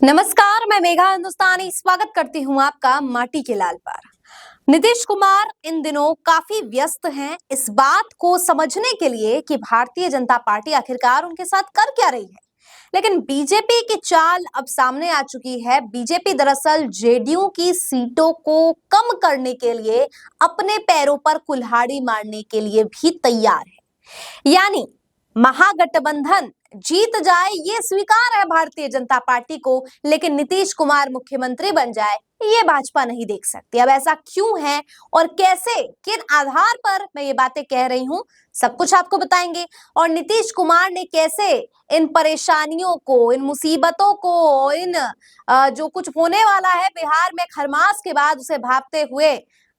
नमस्कार, मैं मेघा हिंदुस्तानी स्वागत करती हूँ आपका माटी के लाल पर। नीतीश कुमार इन दिनों काफी व्यस्त हैं इस बात को समझने के लिए कि भारतीय जनता पार्टी आखिरकार उनके साथ कर क्या रही है। लेकिन बीजेपी की चाल अब सामने आ चुकी है। बीजेपी दरअसल जेडीयू की सीटों को कम करने के लिए अपने पैरों पर कुल्हाड़ी मारने के लिए भी तैयार है। यानी महागठबंधन जीत जाए ये स्वीकार है भारतीय जनता पार्टी को, लेकिन नीतीश कुमार मुख्यमंत्री बन जाए ये भाजपा नहीं देख सकती। अब ऐसा क्यों है और कैसे, किन आधार पर मैं ये बातें कह रही हूं, सब कुछ आपको बताएंगे। और नीतीश कुमार ने कैसे इन परेशानियों को, इन मुसीबतों को, इन जो कुछ होने वाला है बिहार में खरमास के बाद उसे भांपते हुए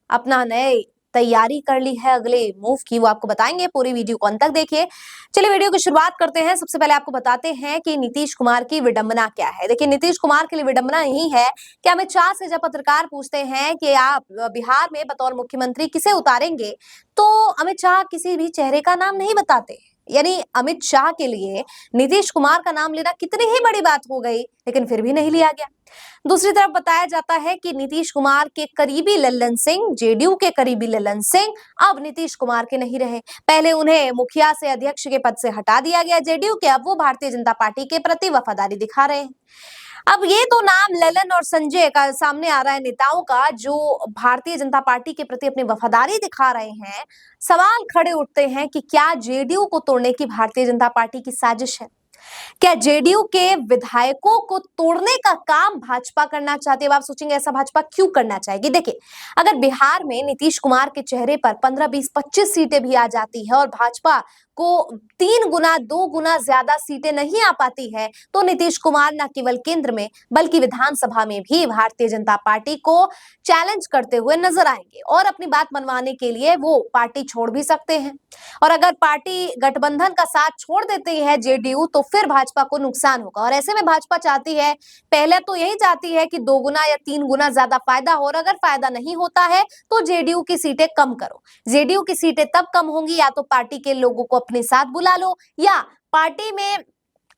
अपना नए तैयारी कर ली है अगले मूव की, वो आपको बताएंगे। पूरी वीडियो को अंत तक देखिए। चलिए वीडियो की शुरुआत करते हैं। सबसे पहले आपको बताते हैं कि नीतीश कुमार की विडंबना क्या है। देखिए, नीतीश कुमार के लिए विडंबना यही है कि अमित शाह से जब पत्रकार पूछते हैं कि आप बिहार में बतौर मुख्यमंत्री किसे उतारेंगे, तो अमित शाह किसी भी चेहरे का नाम नहीं बताते। यानी अमित शाह के लिए नीतीश कुमार का नाम लेना कितनी ही बड़ी बात हो गई, लेकिन फिर भी नहीं लिया गया। दूसरी तरफ बताया जाता है कि नीतीश कुमार के करीबी लल्लन सिंह, जेडीयू के करीबी लल्लन सिंह अब नीतीश कुमार के नहीं रहे। पहले उन्हें मुखिया से अध्यक्ष के पद से हटा दिया गया जेडीयू के, अब वो भारतीय जनता पार्टी के प्रति वफादारी दिखा रहे हैं। अब ये तो नाम ललन और संजय का सामने आ रहा है, नेताओं का जो भारतीय जनता पार्टी के प्रति अपनी वफादारी दिखा रहे हैं। सवाल खड़े उठते हैं कि क्या जेडीयू को तोड़ने की भारतीय जनता पार्टी की साजिश है? क्या जेडीयू के विधायकों को तोड़ने का काम भाजपा करना चाहती है? अब आप सोचेंगे ऐसा भाजपा क्यों करना चाहेगी। देखिए, अगर बिहार में नीतीश कुमार के चेहरे पर 15, 20, 25 सीटें भी आ जाती है और भाजपा को 3 गुना 2 गुना ज्यादा सीटें नहीं आ पाती है, तो नीतीश कुमार न केवल केंद्र में बल्कि विधानसभा में भी भारतीय जनता पार्टी को चैलेंज करते हुए नजर आएंगे और अपनी बात मनवाने के लिए वो पार्टी छोड़ भी सकते हैं। और अगर पार्टी गठबंधन का साथ छोड़ देती है जेडीयू, तो फिर भाजपा को नुकसान होगा। और ऐसे में भाजपा चाहती है, पहले तो यही चाहती है कि 2 गुना या 3 गुना ज्यादा फायदा हो, और अगर फायदा नहीं होता है तो जेडीयू की सीटें कम करो। जेडीयू की सीटें तब कम होंगी या तो पार्टी के लोगों को अपने साथ बुला लो, या पार्टी में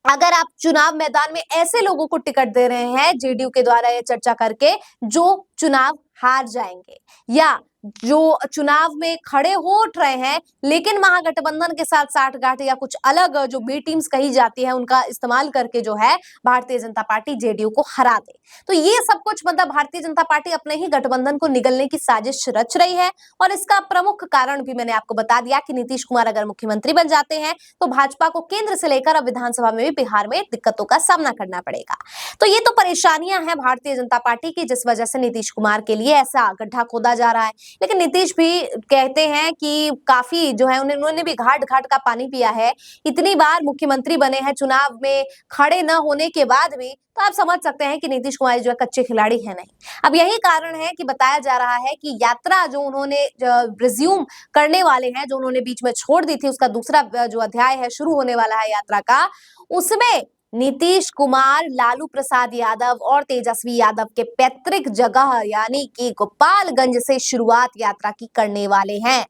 अगर आप चुनाव मैदान में ऐसे लोगों को टिकट दे रहे हैं जेडीयू के द्वारा ये चर्चा करके जो चुनाव हार जाएंगे, या जो चुनाव में खड़े हो उठ रहे हैं लेकिन महागठबंधन के साथ साठगांठ या कुछ अलग जो बी टीम्स कही जाती है उनका इस्तेमाल करके जो है भारतीय जनता पार्टी जेडीयू को हरा दे। तो ये सब कुछ मतलब भारतीय जनता पार्टी अपने ही गठबंधन को निगलने की साजिश रच रही है। और इसका प्रमुख कारण भी मैंने आपको बता दिया कि नीतीश कुमार अगर मुख्यमंत्री बन जाते हैं तो भाजपा को केंद्र से लेकर अब विधानसभा में भी बिहार में दिक्कतों का सामना करना पड़ेगा। तो ये तो परेशानियां हैं भारतीय जनता पार्टी की, जिस वजह से नीतीश कुमार के लिए ऐसा गड्ढा खोदा जा रहा है। लेकिन नीतीश भी कहते हैं कि काफी जो है उन्होंने भी घाट घाट का पानी पिया है। इतनी बार मुख्यमंत्री बने हैं, चुनाव में खड़े न होने के बाद भी, तो आप समझ सकते हैं कि नीतीश कुमार जो है कच्चे खिलाड़ी है नहीं। अब यही कारण है कि बताया जा रहा है कि यात्रा जो उन्होंने रिज्यूम करने वाले हैं, जो उन्होंने बीच में छोड़ दी थी, उसका दूसरा जो अध्याय है शुरू होने वाला है यात्रा का, उसमें नीतीश कुमार लालू प्रसाद यादव और तेजस्वी यादव के पैतृक जगह यानी कि गोपालगंज से शुरुआत यात्रा की करने वाले हैं।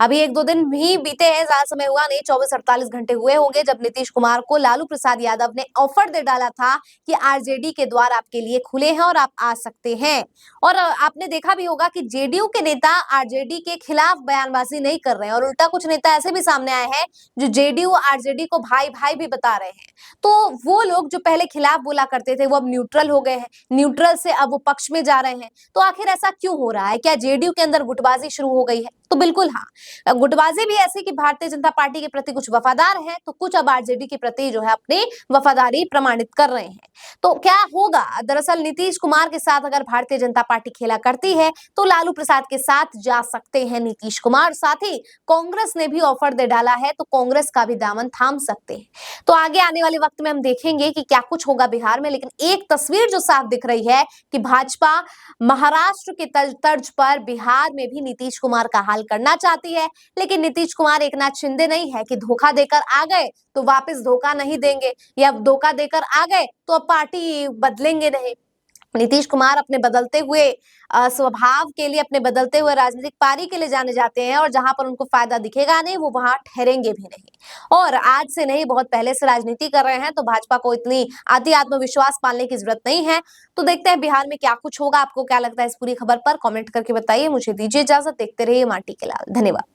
अभी 1-2 दिन भी बीते हैं, ज्यादा समय हुआ नहीं, 24-48 घंटे हुए होंगे जब नीतीश कुमार को लालू प्रसाद यादव ने ऑफर दे डाला था कि आरजेडी के द्वार आपके लिए खुले हैं और आप आ सकते हैं। और आपने देखा भी होगा कि जेडीयू के नेता आरजेडी के खिलाफ बयानबाजी नहीं कर रहे हैं, और उल्टा कुछ नेता ऐसे भी सामने आए हैं जो जेडीयू आरजेडी को भाई भाई भी बता रहे हैं। तो वो लोग जो पहले खिलाफ बोला करते थे वो अब न्यूट्रल हो गए हैं, न्यूट्रल से अब वो पक्ष में जा रहे हैं। तो आखिर ऐसा क्यों हो रहा है? क्या जेडीयू के अंदर गुटबाजी शुरू हो गई है? तो बिल्कुल हाँ, गुटबाजी भी ऐसी कि भारतीय जनता पार्टी के प्रति कुछ वफादार हैं तो कुछ अब आरजेडी के प्रति जो है अपनी वफादारी प्रमाणित कर रहे हैं। तो क्या होगा? दरअसल नीतीश कुमार के साथ अगर भारतीय जनता पार्टी खेला करती है तो लालू प्रसाद के साथ जा सकते हैं नीतीश कुमार। साथ ही कांग्रेस ने भी ऑफर दे डाला है तो कांग्रेस का भी दामन थाम सकते हैं। तो आगे आने वाले वक्त में हम देखेंगे कि क्या कुछ होगा बिहार में। लेकिन एक तस्वीर जो साफ दिख रही है कि भाजपा महाराष्ट्र के तर्ज पर बिहार में भी नीतीश कुमार का हाल करना चाहती है। लेकिन नीतीश कुमार एकनाथ शिंदे नहीं है कि धोखा देकर आ गए तो वापस धोखा नहीं देंगे, या धोखा देकर आ गए तो अब पार्टी बदलेंगे नहीं। नीतीश कुमार अपने बदलते हुए स्वभाव के लिए, अपने बदलते हुए राजनीतिक पारी के लिए जाने जाते हैं और जहां पर उनको फायदा दिखेगा नहीं, वो वहां ठहरेंगे भी नहीं। और आज से नहीं, बहुत पहले से राजनीति कर रहे हैं, तो भाजपा को इतनी अति आत्मविश्वास पालने की जरूरत नहीं है। तो देखते हैं बिहार में क्या कुछ होगा। आपको क्या लगता है इस पूरी खबर पर? कमेंट करके बताइए। मुझे दीजिए इजाजत। देखते रहिए माटी के लाल। धन्यवाद।